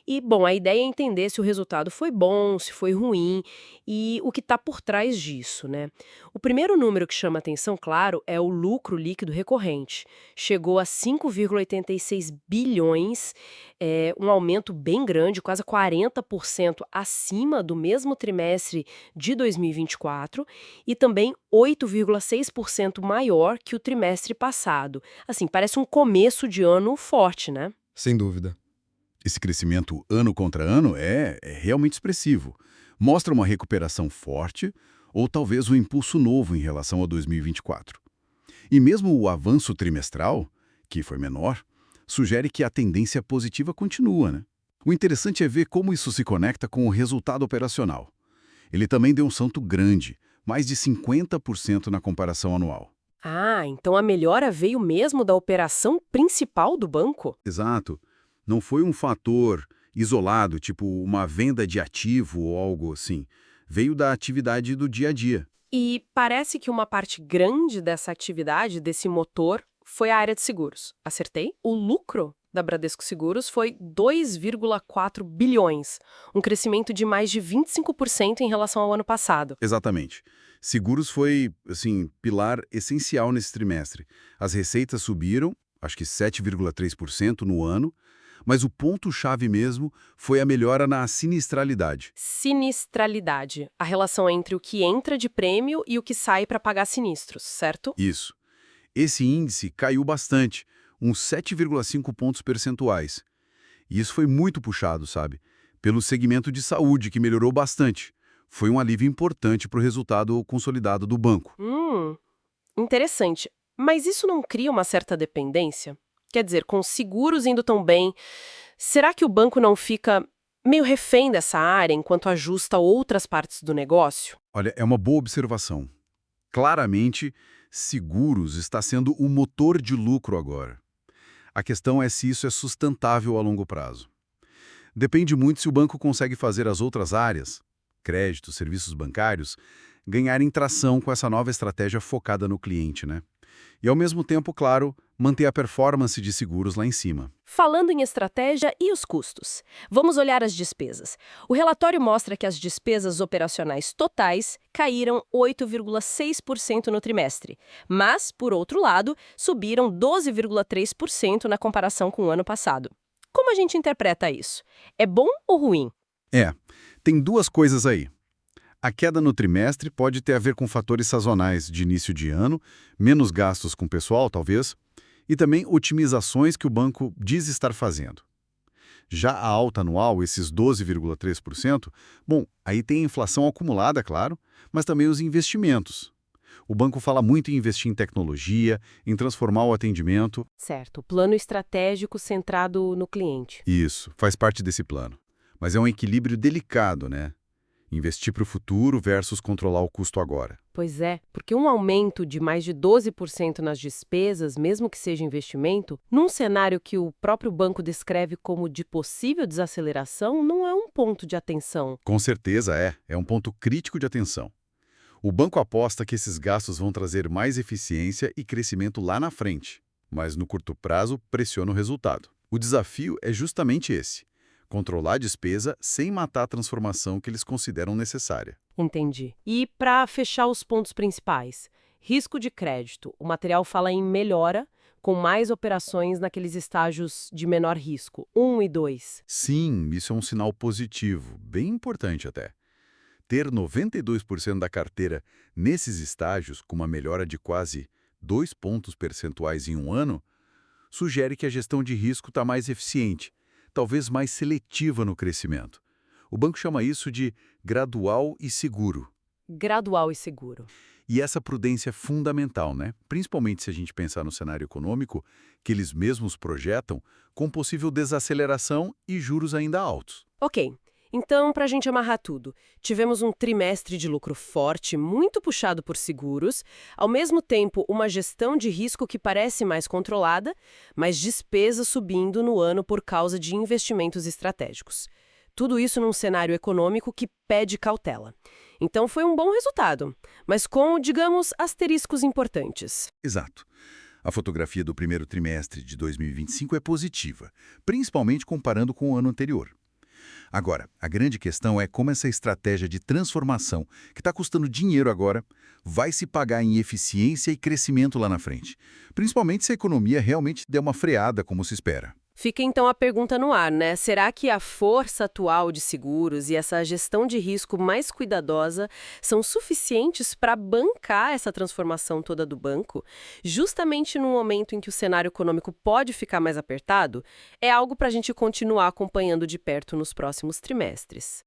E, bom, a ideia é entender se o resultado foi bom, se foi ruim e o que está por trás disso, né? O primeiro número que chama atenção, claro, é o lucro líquido recorrente. Chegou a 5,86 bilhões, um aumento bem grande, quase 40% acima do mesmo trimestre de 2024 e também 8,6% maior que o trimestre passado. Assim, parece um começo de ano forte, né? Sem dúvida. Esse crescimento ano contra ano é realmente expressivo. Mostra uma recuperação forte ou talvez um impulso novo em relação a 2024. E mesmo o avanço trimestral, que foi menor, sugere que a tendência positiva continua, né? O interessante é ver como isso se conecta com o resultado operacional. Ele também deu um salto grande, mais de 50% na comparação anual. Ah, então a melhora veio mesmo da operação principal do banco? Exato. Não foi um fator isolado, tipo uma venda de ativo ou algo assim. Veio da atividade do dia a dia. E parece que uma parte grande dessa atividade, desse motor, foi a área de seguros. Acertei? O lucro da Bradesco Seguros foi 2,4 bilhões, um crescimento de mais de 25% em relação ao ano passado. Exatamente. Seguros foi, assim, pilar essencial nesse trimestre. As receitas subiram, acho que 7,3% no ano, mas o ponto-chave mesmo foi a melhora na sinistralidade. Sinistralidade, a relação entre o que entra de prêmio e o que sai para pagar sinistros, certo? Isso. Esse índice caiu bastante, uns 7,5 pontos percentuais. E isso foi muito puxado, sabe? Pelo segmento de saúde, que melhorou bastante. Foi um alívio importante para o resultado consolidado do banco. Hum, interessante. Mas isso não cria uma certa dependência? Quer dizer, com os seguros indo tão bem, será que o banco não fica meio refém dessa área enquanto ajusta outras partes do negócio? Olha, é uma boa observação. Claramente, seguros está sendo o motor de lucro agora. A questão é se isso é sustentável a longo prazo. Depende muito se o banco consegue fazer as outras áreas, crédito, serviços bancários, ganharem tração com essa nova estratégia focada no cliente, né? E ao mesmo tempo, claro, manter a performance de seguros lá em cima. Falando em estratégia e os custos, vamos olhar as despesas. O relatório mostra que as despesas operacionais totais caíram 8,6% no trimestre, mas, por outro lado, subiram 12,3% na comparação com o ano passado. Como a gente interpreta isso? É bom ou ruim? É, tem duas coisas aí. A queda no trimestre pode ter a ver com fatores sazonais de início de ano, menos gastos com pessoal, talvez, e também otimizações que o banco diz estar fazendo. Já a alta anual, esses 12,3%, bom, aí tem a inflação acumulada, claro, mas também os investimentos. O banco fala muito em investir em tecnologia, em transformar o atendimento. Certo, plano estratégico centrado no cliente. Isso, faz parte desse plano. Mas é um equilíbrio delicado, né? Investir para o futuro versus controlar o custo agora. Pois é, porque um aumento de mais de 12% nas despesas, mesmo que seja investimento, num cenário que o próprio banco descreve como de possível desaceleração, não é um ponto de atenção. Com certeza é um ponto crítico de atenção. O banco aposta que esses gastos vão trazer mais eficiência e crescimento lá na frente, mas no curto prazo pressiona o resultado. O desafio é justamente esse: controlar a despesa sem matar a transformação que eles consideram necessária. Entendi. E para fechar os pontos principais, risco de crédito. O material fala em melhora, com mais operações naqueles estágios de menor risco, 1 e 2. Sim, isso é um sinal positivo, bem importante até. Ter 92% da carteira nesses estágios, com uma melhora de quase 2 pontos percentuais em um ano, sugere que a gestão de risco está mais eficiente, talvez mais seletiva no crescimento. O banco chama isso de gradual e seguro. Gradual e seguro. E essa prudência é fundamental, né? Principalmente se a gente pensar no cenário econômico, que eles mesmos projetam, com possível desaceleração e juros ainda altos. Ok. Então, para a gente amarrar tudo, tivemos um trimestre de lucro forte, muito puxado por seguros, ao mesmo tempo uma gestão de risco que parece mais controlada, mas despesas subindo no ano por causa de investimentos estratégicos. Tudo isso num cenário econômico que pede cautela. Então foi um bom resultado, mas com, digamos, asteriscos importantes. Exato. A fotografia do primeiro trimestre de 2025 é positiva, principalmente comparando com o ano anterior. Agora, a grande questão é como essa estratégia de transformação, que está custando dinheiro agora, vai se pagar em eficiência e crescimento lá na frente. Principalmente se a economia realmente der uma freada, como se espera. Fica então a pergunta no ar, né? Será que a força atual de seguros e essa gestão de risco mais cuidadosa são suficientes para bancar essa transformação toda do banco? Justamente no momento em que o cenário econômico pode ficar mais apertado? É algo para a gente continuar acompanhando de perto nos próximos trimestres.